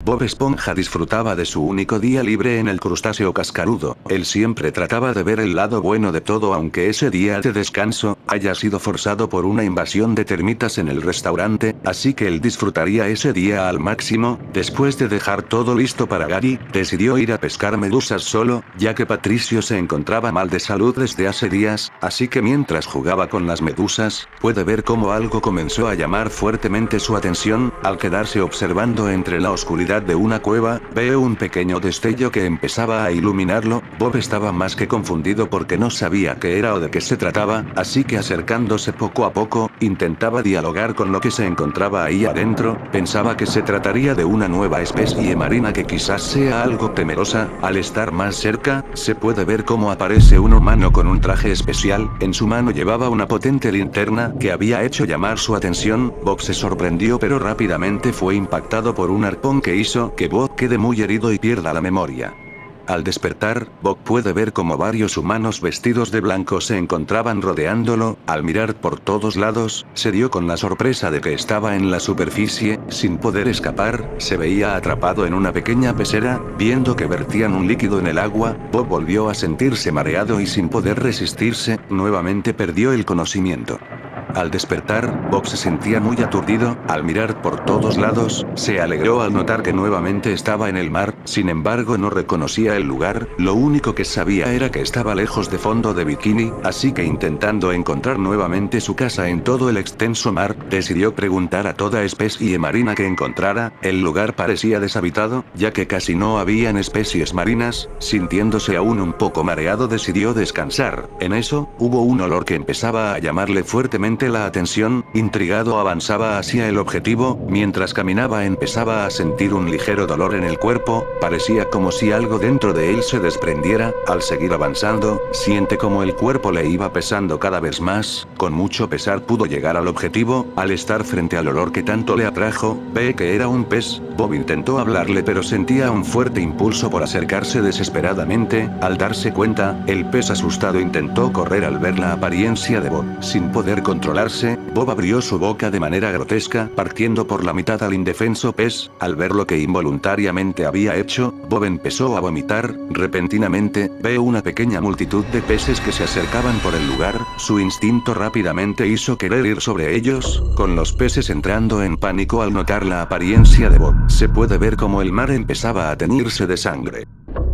Bob Esponja disfrutaba de su único día libre en el crustáceo cascarudo. Él siempre trataba de ver el lado bueno de todo, aunque ese día de descanso haya sido forzado por una invasión de termitas en el restaurante, así que él disfrutaría ese día al máximo. Después de dejar todo listo para Gary, decidió ir a pescar medusas solo, ya que Patricio se encontraba mal de salud desde hace días, así que mientras jugaba con las medusas, puede ver cómo algo comenzó a llamar fuertemente su atención. Al quedarse observando entre la oscuridad de una cueva, ve un pequeño destello que empezaba a iluminarlo. Bob estaba más que confundido porque no sabía qué era o de qué se trataba, así que acercándose poco a poco, intentaba dialogar con lo que se encontraba ahí adentro. Pensaba que se trataría de una nueva especie marina que quizás sea algo temerosa. Al estar más cerca, se puede ver cómo aparece un humano con un traje especial. En su mano llevaba una potente linterna que había hecho llamar su atención. Bob se sorprendió, pero rápidamente fue impactado por un arpón que hizo que Bob quede muy herido y pierda la memoria. Al despertar, Bob puede ver como varios humanos vestidos de blanco se encontraban rodeándolo. Al mirar por todos lados, se dio con la sorpresa de que estaba en la superficie, sin poder escapar. Se veía atrapado en una pequeña pecera. Viendo que vertían un líquido en el agua, Bob volvió a sentirse mareado y sin poder resistirse, nuevamente perdió el conocimiento. Al despertar, Bob se sentía muy aturdido. Al mirar por todos lados, se alegró al notar que nuevamente estaba en el mar. Sin embargo, no reconocía el lugar. Lo único que sabía era que estaba lejos de Fondo de Bikini, así que intentando encontrar nuevamente su casa en todo el extenso mar, decidió preguntar a toda especie marina que encontrara. El lugar parecía deshabitado, ya que casi no habían especies marinas. Sintiéndose aún un poco mareado, decidió descansar. En eso, hubo un olor que empezaba a llamarle fuertemente la atención. Intrigado avanzaba hacia el objetivo. Mientras caminaba empezaba a sentir un ligero dolor en el cuerpo. Parecía como si algo dentro de él se desprendiera. Al seguir avanzando, siente como el cuerpo le iba pesando cada vez más. Con mucho pesar pudo llegar al objetivo. Al estar frente al olor que tanto le atrajo, ve que era un pez. Bob intentó hablarle, pero sentía un fuerte impulso por acercarse desesperadamente. Al darse cuenta, el pez asustado intentó correr al ver la apariencia de Bob. Sin poder controlarse, Bob abrió su boca de manera grotesca, partiendo por la mitad al indefenso pez. Al ver lo que involuntariamente había hecho, Bob empezó a vomitar. Repentinamente, ve una pequeña multitud de peces que se acercaban por el lugar. Su instinto rápidamente hizo querer ir sobre ellos, con los peces entrando en pánico al notar la apariencia de Bob. Se puede ver cómo el mar empezaba a teñirse de sangre.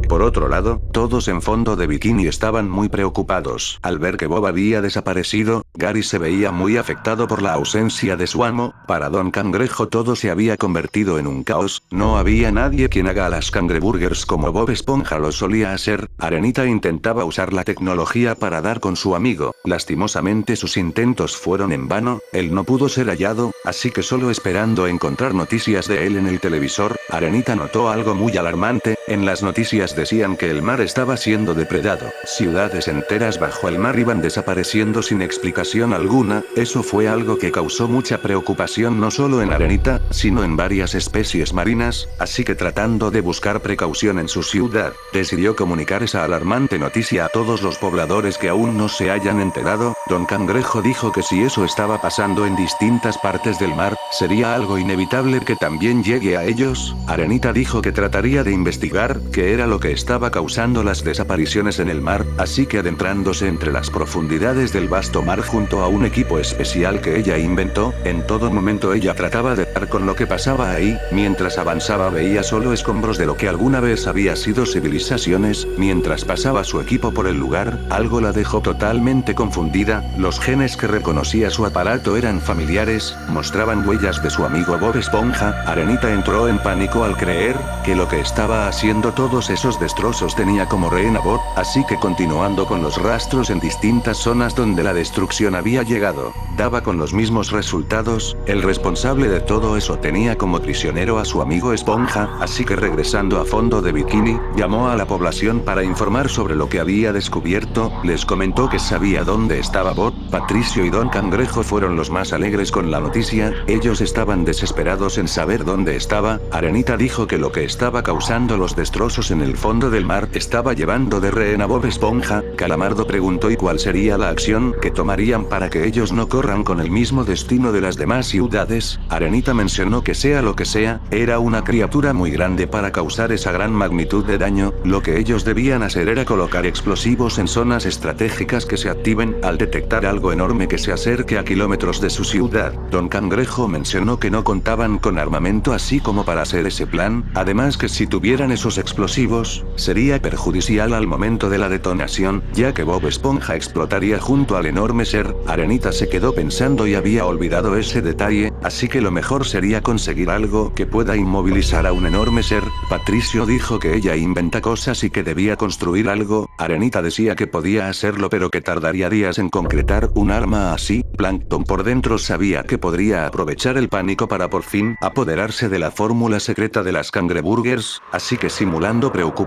Por otro lado, todos en Fondo de Bikini estaban muy preocupados. Al ver que Bob había desaparecido, Gary se veía muy afectado por la ausencia de su amo. Para Don Cangrejo todo se había convertido en un caos. No había nadie quien haga las cangreburgers como Bob Esponja lo solía hacer. Arenita intentaba usar la tecnología para dar con su amigo. Lastimosamente sus intentos fueron en vano. Él no pudo ser hallado, así que solo esperando encontrar noticias de él en el televisor, Arenita notó algo muy alarmante. En las noticias decían que el mar estaba siendo depredado. Ciudades enteras bajo el mar iban desapareciendo sin explicación alguna. Eso fue algo que causó mucha preocupación no solo en Arenita, sino en varias especies marinas, así que tratando de buscar precaución en su ciudad, decidió comunicar esa alarmante noticia a todos los pobladores que aún no se hayan enterado. Don Cangrejo dijo que si eso estaba pasando en distintas partes del mar, sería algo inevitable que también llegue a ellos. Arenita dijo que trataría de investigar qué era lo que estaba causando las desapariciones en el mar, así que adentrándose entre las profundidades del vasto mar junto a un equipo especial que ella inventó, en todo momento ella trataba de dar con lo que pasaba ahí. Mientras avanzaba veía solo escombros de lo que alguna vez había sido civilizaciones. Mientras pasaba su equipo por el lugar, algo la dejó totalmente confundida. Los genes que reconocía su aparato eran familiares, mostraban huellas de su amigo Bob Esponja. Arenita entró en pánico al creer que lo que estaba haciendo todos esos destrozos tenía como rehén a Bob, así que continuando con los rastros en distintas zonas donde la destrucción había llegado, daba con los mismos resultados. El responsable de todo eso tenía como prisionero a su amigo Esponja, así que regresando a Fondo de Bikini, llamó a la población para informar sobre lo que había descubierto. Les comentó que sabía dónde estaba Bob. Patricio y Don Cangrejo fueron los más alegres con la noticia. Ellos estaban desesperados en saber dónde estaba. Arenita dijo que lo que estaba causando los destrozos en el fondo del mar estaba llevando de rehén a Bob Esponja, Calamardo preguntó ¿y cuál sería la acción que tomarían para que ellos no corran con el mismo destino de las demás ciudades? Arenita mencionó que sea lo que sea, era una criatura muy grande para causar esa gran magnitud de daño, lo que ellos debían hacer era colocar explosivos en zonas estratégicas que se activen al detectar algo enorme que se acerque a kilómetros de su ciudad. Don Cangrejo mencionó que no contaban con armamento así como para hacer ese plan, además que si tuvieran esos explosivos, sería perjudicial al momento de la detonación, ya que Bob Esponja explotaría junto al enorme ser. Arenita se quedó pensando y había olvidado ese detalle, así que lo mejor sería conseguir algo que pueda inmovilizar a un enorme ser. Patricio dijo que ella inventa cosas y que debía construir algo. Arenita decía que podía hacerlo pero que tardaría días en concretar un arma así. Plankton por dentro sabía que podría aprovechar el pánico para por fin apoderarse de la fórmula secreta de las cangreburgers, así que simulando preocupación,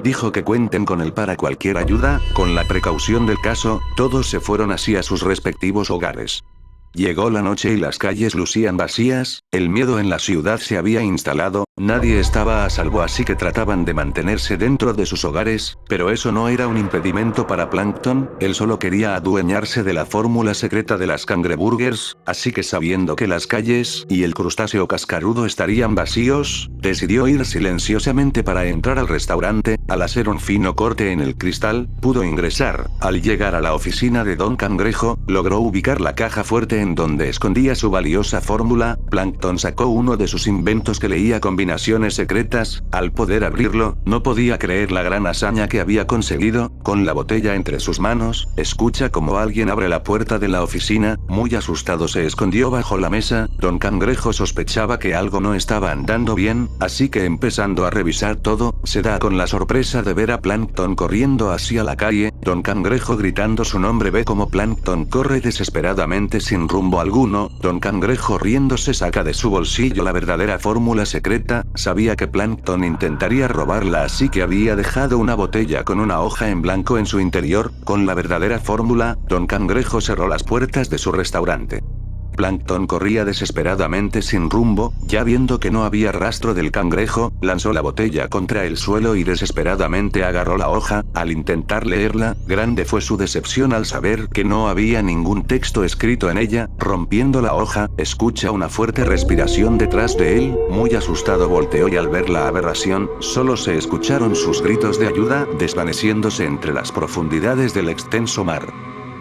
dijo que cuenten con él para cualquier ayuda. Con la precaución del caso, todos se fueron hacia sus respectivos hogares. Llegó la noche y las calles lucían vacías, el miedo en la ciudad se había instalado, nadie estaba a salvo así que trataban de mantenerse dentro de sus hogares, pero eso no era un impedimento para Plankton, él solo quería adueñarse de la fórmula secreta de las cangreburgers, así que sabiendo que las calles y el crustáceo cascarudo estarían vacíos, decidió ir silenciosamente para entrar al restaurante. Al hacer un fino corte en el cristal, pudo ingresar. Al llegar a la oficina de Don Cangrejo, logró ubicar la caja fuerte en donde escondía su valiosa fórmula. Plankton sacó uno de sus inventos que leía combinaciones secretas. Al poder abrirlo, no podía creer la gran hazaña que había conseguido. Con la botella entre sus manos, escucha como alguien abre la puerta de la oficina. Muy asustado se escondió bajo la mesa. Don Cangrejo sospechaba que algo no estaba andando bien, así que empezando a revisar todo, se da con la sorpresa de ver a Plankton corriendo hacia la calle. Don Cangrejo gritando su nombre ve como Plankton corre desesperadamente sin rumbo alguno. Don Cangrejo riéndose saca de su bolsillo la verdadera fórmula secreta. Sabía que Plankton intentaría robarla así que había dejado una botella con una hoja en blanco en su interior. Con la verdadera fórmula, Don Cangrejo cerró las puertas de su restaurante. Plankton corría desesperadamente sin rumbo, ya viendo que no había rastro del cangrejo, lanzó la botella contra el suelo y desesperadamente agarró la hoja. Al intentar leerla, grande fue su decepción al saber que no había ningún texto escrito en ella. Rompiendo la hoja, escucha una fuerte respiración detrás de él. Muy asustado volteó y al ver la aberración, solo se escucharon sus gritos de ayuda, desvaneciéndose entre las profundidades del extenso mar.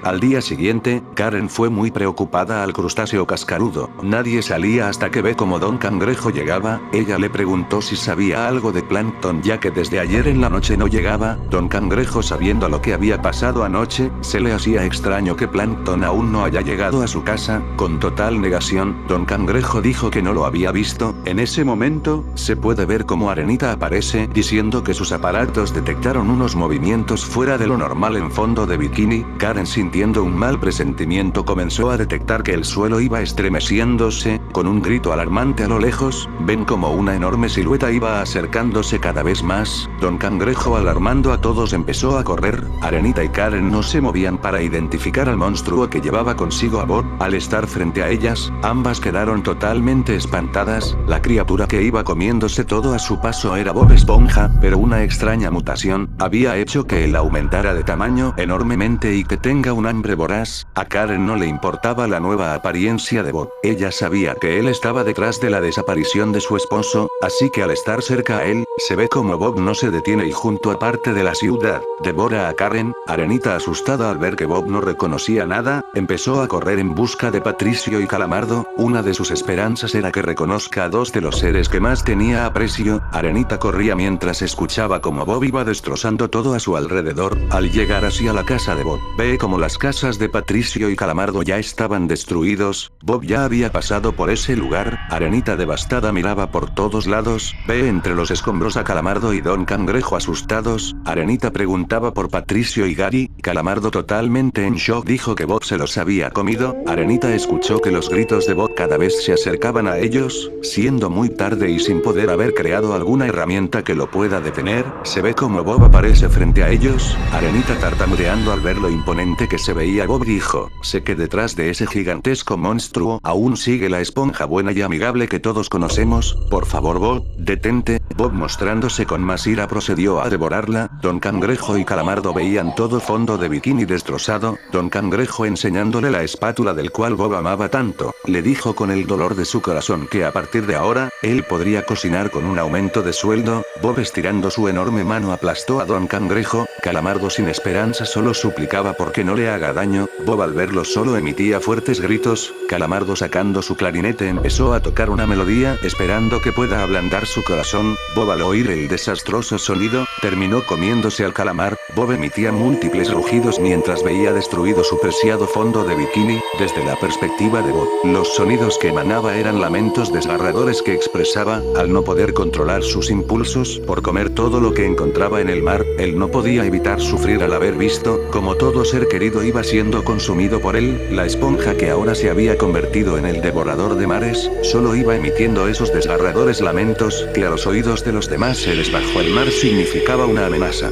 Al día siguiente, Karen fue muy preocupada al crustáceo cascarudo. Nadie salía hasta que ve como Don Cangrejo llegaba. Ella le preguntó si sabía algo de Plankton ya que desde ayer en la noche no llegaba. Don Cangrejo, sabiendo lo que había pasado anoche, se le hacía extraño que Plankton aún no haya llegado a su casa. Con total negación, Don Cangrejo dijo que no lo había visto. En ese momento, se puede ver como Arenita aparece, diciendo que sus aparatos detectaron unos movimientos fuera de lo normal en fondo de bikini. Karen, sintiendo un mal presentimiento, comenzó a detectar que el suelo iba estremeciéndose. Con un grito alarmante a lo lejos, ven como una enorme silueta iba acercándose cada vez más. Don Cangrejo, alarmando a todos, empezó a correr. Arenita y Karen no se movían para identificar al monstruo que llevaba consigo a Bob. Al estar frente a ellas, ambas quedaron totalmente espantadas. La criatura que iba comiéndose todo a su paso era Bob Esponja, pero una extraña mutación había hecho que él aumentara de tamaño enormemente y que tenga un hambre voraz. A Karen no le importaba la nueva apariencia de Bob. Ella sabía que él estaba detrás de la desaparición de su esposo, así que al estar cerca a él, se ve como Bob no se detiene y junto a parte de la ciudad, devora a Karen. Arenita, asustada al ver que Bob no reconocía nada, empezó a correr en busca de Patricio y Calamardo. Una de sus esperanzas era que reconozca a dos de los seres que más tenía aprecio. Arenita corría mientras escuchaba como Bob iba destrozando todo a su alrededor. Al llegar hacia la casa de Bob, ve como las casas de Patricio y Calamardo ya estaban destruidos. Bob ya había pasado por ese lugar. Arenita, devastada, miraba por todos lados. Ve entre los escombros a Calamardo y Don Cangrejo asustados. Arenita preguntaba por Patricio y Gary. Calamardo, totalmente en shock, dijo que Bob se los había comido. Arenita escuchó que los gritos de Bob cada vez se acercaban a ellos. Siendo muy tarde y sin poder haber creado alguna herramienta que lo pueda detener, se ve como Bob aparece frente a ellos. Arenita, tartamudeando al ver lo imponente que se veía Bob dijo, sé que detrás de ese gigantesco monstruo aún sigue la esponja buena y amigable que todos conocemos, por favor Bob, detente. Bob mostrándose con más ira procedió a devorarla. Don Cangrejo y Calamardo veían todo fondo de bikini destrozado. Don Cangrejo enseñándole la espátula del cual Bob amaba tanto, le dijo con el dolor de su corazón que a partir de ahora, él podría cocinar con un aumento de sueldo. Bob estirando su enorme mano aplastó a Don Cangrejo. Calamardo sin esperanza solo suplicaba porque no le haga daño. Bob al verlo solo emitía fuertes gritos. Calamardo sacando su clarinete empezó a tocar una melodía esperando que pueda ablandar su corazón. Bob al oír el desastroso sonido, terminó comiéndose al calamar. Bob emitía múltiples rugidos mientras veía destruido su preciado fondo de bikini. Desde la perspectiva de Bob, los sonidos que emanaba eran lamentos desgarradores que expresaba, al no poder controlar sus impulsos por comer todo lo que encontraba en el mar. Él no podía evitar sufrir al haber visto como todo ser querido iba siendo consumido por él. La esponja que ahora se había convertido en el devorador de mares, solo iba emitiendo esos desgarradores lamentos que a los oídos de los demás seres bajo el mar significaba una amenaza.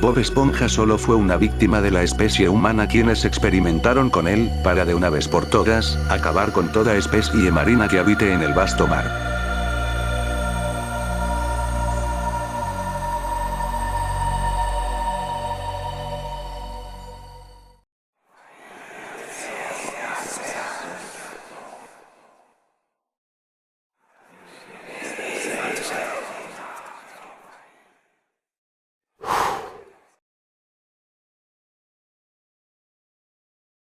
Bob Esponja solo fue una víctima de la especie humana quienes experimentaron con él, para de una vez por todas, acabar con toda especie marina que habite en el vasto mar.